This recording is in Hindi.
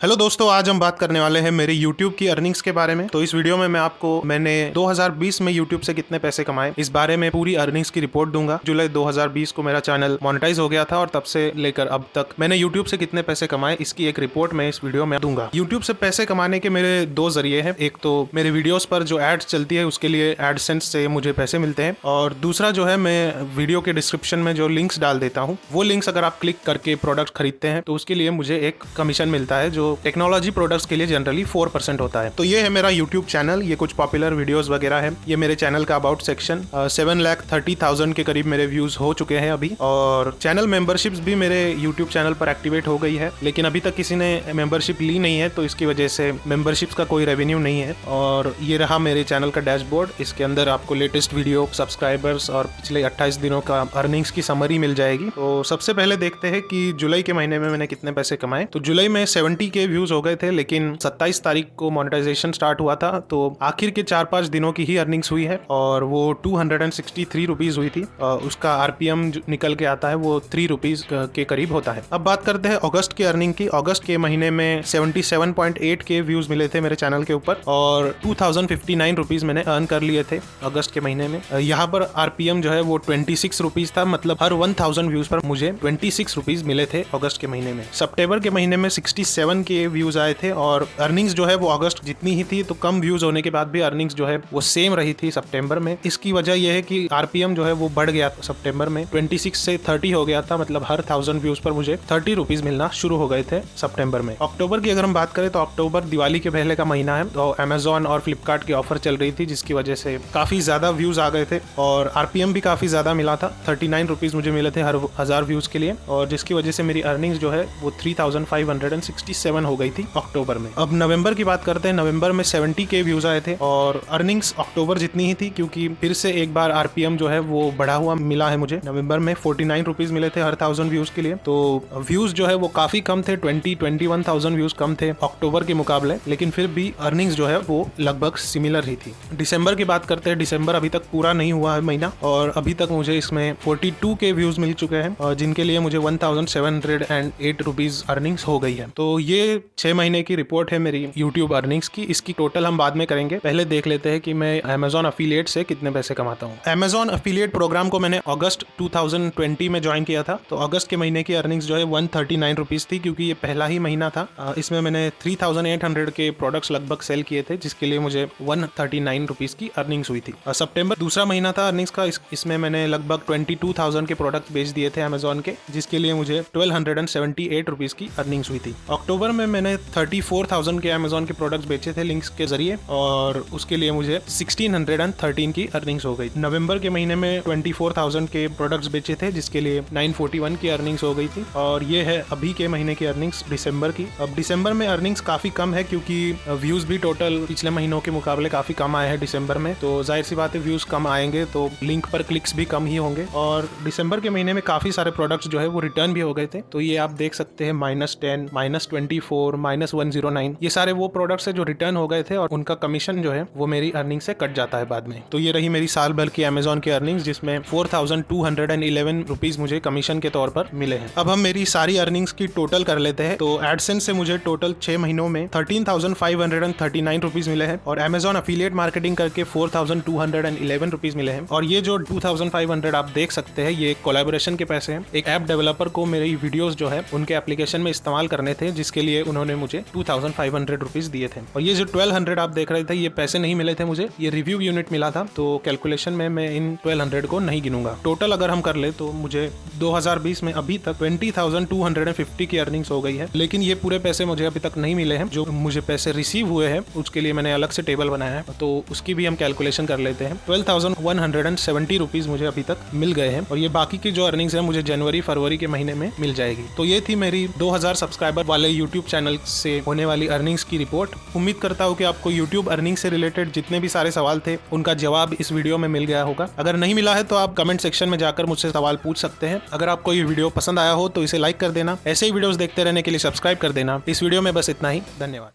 हेलो दोस्तों, आज हम बात करने वाले हैं मेरे YouTube की अर्निंग्स के बारे में। तो इस वीडियो में मैं आपको मैंने 2020 में YouTube से कितने पैसे कमाए इस बारे में पूरी अर्निंग्स की रिपोर्ट दूंगा। जुलाई 2020 को मेरा चैनल मोनेटाइज हो गया था और तब से लेकर अब तक मैंने YouTube से कितने पैसे कमाए इसकी एक रिपोर्ट मैं इस वीडियो में दूंगा। YouTube से पैसे कमाने के मेरे दो जरिए हैं। एक तो मेरे वीडियोस पर जो एड्स चलती है उसके लिए एडसेंस से मुझे पैसे मिलते हैं, और दूसरा जो है मैं वीडियो के डिस्क्रिप्शन में जो लिंक्स डाल देता हूँ, वो लिंक्स अगर आप क्लिक करके प्रोडक्ट खरीदते हैं तो उसके लिए मुझे एक कमीशन मिलता है जो टेक्नोलॉजी प्रोडक्ट्स के लिए जनरली 4% होता है। तो ये है मेरा YouTube चैनल, ये कुछ पॉपुलर वीडियोस वगैरह है। ये मेरे चैनल का अबाउट सेक्शन 7,30,000 के करीब मेरे व्यूज हो चुके हैं अभी, और चैनल मेंबरशिप्स भी मेरे YouTube चैनल पर एक्टिवेट हो गई है, लेकिन अभी तक किसी ने मेंबरशिप ली नहीं है, तो इसकी वजह से मेंबरशिप्स का कोई रेवेन्यू नहीं है। और ये रहा मेरे चैनल का डैशबोर्ड। इसके अंदर आपको लेटेस्ट वीडियो, सब्सक्राइबर्स और पिछले 28 दिनों का अर्निंग्स की समरी मिल जाएगी। तो सबसे पहले देखते हैं कि जुलाई के महीने में मैंने कितने पैसे कमाए। तो जुलाई में 70 के व्यूज हो गए थे, लेकिन 27 तारीख को मोनेटाइजेशन स्टार्ट हुआ था, तो आखिर के 4-5 दिनों की ही अर्निंग्स हुई है और वो 263 रुपीज हुई थी। उसका आरपीएम निकल के आता है वो 3 रुपीज के करीब होता है। अब बात करते हैं अगस्त की अर्निंग की। अगस्त के महीने में 77.8 के व्यूज मिले थे मेरे चैनल के ऊपर, और 2059 रुपीज मैंने अर्न कर लिए थे अगस्त के महीने में। यहाँ पर आरपीएम जो है वो 26 रुपीज था, मतलब हर 1000 व्यूज पर मुझे 26 रुपीज मिले थे अगस्त के महीने में। सितंबर के महीने में 67 के व्यूज आए थे, और अर्निंग्स जो है वो अगस्त जितनी ही थी, तो कम व्यूज होने के बाद भी अर्निंग्स जो है वो सेम रही थी सितंबर में। इसकी वजह यह है कि आरपीएम जो है वो बढ़ गया था सितंबर में, 26 से 30 हो गया था, मतलब हर 1000 व्यूज पर मुझे 30 रुपीज मिलना शुरू हो गए थे सितंबर में। अक्टूबर की अगर हम बात करें तो अक्टूबर दिवाली के पहले का महीना है, तो अमेजोन और फ्लिपकार्ट की ऑफर चल रही थी, जिसकी वजह से काफी ज्यादा व्यूज आ गए थे और आरपीएम भी काफी ज्यादा मिला था। 39 रुपीज मुझे मिले थे हर 1000 व्यूज के लिए, और जिसकी वजह से मेरी अर्निंग्स जो है वो 3567 हो गई थी अक्टूबर में। अब नवंबर की बात करते हैं। नवंबर में 70 के व्यूज आए थे और अर्निंग्स अक्टूबर जितनी ही थी, क्योंकि फिर से एक बार आरपीएम जो है वो बढ़ा हुआ मिला है मुझे। नवंबर में 49 रुपीज मिले थे हर 1000 व्यूज के लिए, तो व्यूज जो है वो काफी कम थे, 21,000 व्यूज कम थे अक्टूबर के मुकाबले, लेकिन फिर भी अर्निंग्स जो है वो लगभग सिमिलर ही थी। दिसंबर की बात करते हैं। दिसंबर अभी तक पूरा नहीं हुआ है महीना, और अभी तक मुझे इसमें 42 के व्यूज मिल चुके हैं, और जिनके लिए मुझे 1708 रुपीज अर्निंग्स हो गई है। तो ये 6 महीने की रिपोर्ट है मेरी YouTube अर्निंग्स की। इसकी टोटल हम बाद में करेंगे, पहले देख लेते हैं कि मैं Amazon अफिलिएट से कितने पैसे कमाता हूँ। Amazon अफिलिएट प्रोग्राम को मैंने अगस्त 2020 में ज्वाइन किया था, तो अगस्त के महीने की अर्निंग्स जो है 139 रुपीज थी, क्योंकि ये पहला ही महीना था। इसमें मैंने 3800 के प्रोडक्ट्स लगभग सेल किए थे, जिसके लिए मुझे 139 रुपीज की अर्निंग्स हुई थी। सितंबर दूसरा महीना था अर्निंग्स का। इसमें मैंने लगभग 22,000 के प्रोडक्ट बेच दिए थे Amazon के, जिसके लिए मुझे 1278 रुपीज की अर्निंग्स हुई थी। अक्टूबर में मैंने 34,000 के Amazon के प्रोडक्ट्स बेचे थे लिंक्स के जरिए, और उसके लिए मुझे 1613 की अर्निंग्स हो गई। नवंबर के महीने में 24,000 के प्रोडक्ट्स बेचे थे, जिसके लिए 941 की अर्निंग्स हो गई थी। और ये है अभी के महीने की अर्निंग्स दिसंबर की। अब दिसंबर में अर्निंग्स काफी कम है, क्योंकि व्यूज भी टोटल पिछले महीनों के मुकाबले काफी कम आए हैं दिसंबर में, तो जाहिर सी बात है व्यूज कम आएंगे तो लिंक पर क्लिक्स भी कम ही होंगे। और दिसंबर के महीने में काफी सारे प्रोडक्ट्स जो है वो रिटर्न भी हो गए थे, तो ये आप देख सकते हैं -10, -24, -109, ये सारे वो प्रोडक्ट्स है जो रिटर्न हो गए थे, और उनका कमीशन जो है वो मेरी अर्निंग से कट जाता है बाद में। तो ये रही मेरी साल भर की Amazon की अर्निंग्स, जिसमें 4211 रुपीज मुझे कमीशन के तौर पर मिले हैं। अब हम मेरी सारी अर्निंग्स की टोटल कर लेते हैं। तो एडसेंस से मुझे टोटल 6 महीनों में 13,539 रुपीज मिले हैं, और Amazon अफिलिएट मार्केटिंग करके 4,211 रुपीज मिले हैं। और ये जो 2,500 आप देख सकते हैं, ये कोलैबोरेशन के पैसे हैं। एक ऐप डेवलपर को मेरी वीडियोस जो है उनके एप्लीकेशन में इस्तेमाल करने थे, जिसके लिए उन्होंने मुझे 2,500 रुपीज दिए थे। और ये जो 1200 आप देख रहे थे, ये पैसे नहीं मिले थे मुझे, ये रिव्यू यूनिट मिला था, तो कैलकुलेशन में मैं इन 1200 को नहीं गिनूंगा। टोटल अगर हम कर ले तो मुझे 2020 में अभी तक 20,250 की अर्निंग्स हो गई है, लेकिन ये पूरे पैसे मुझे अभी तक नहीं मिले हैं। जो मुझे पैसे रिसीव हुए हैं उसके लिए मैंने अलग से टेबल बनाया है, तो उसकी भी हम कैलकुलेशन कर लेते हैं। 12,170 रुपीज मुझे अभी तक मिल गए हैं, और ये बाकी की जो अर्निंग्स है मुझे जनवरी फरवरी के महीने में मिल जाएगी। तो ये थी मेरी 2000 सब्सक्राइबर वाले YouTube चैनल से होने वाली अर्निंग्स की रिपोर्ट। उम्मीद करता हूँ कि आपको YouTube अर्निंग से रिलेटेड जितने भी सारे सवाल थे उनका जवाब इस वीडियो में मिल गया होगा। अगर नहीं मिला है तो आप कमेंट सेक्शन में जाकर मुझसे सवाल पूछ सकते हैं। अगर आपको ये वीडियो पसंद आया हो तो इसे लाइक कर देना। ऐसे ही वीडियोस देखते रहने के लिए सब्सक्राइब कर देना। इस वीडियो में बस इतना ही। धन्यवाद।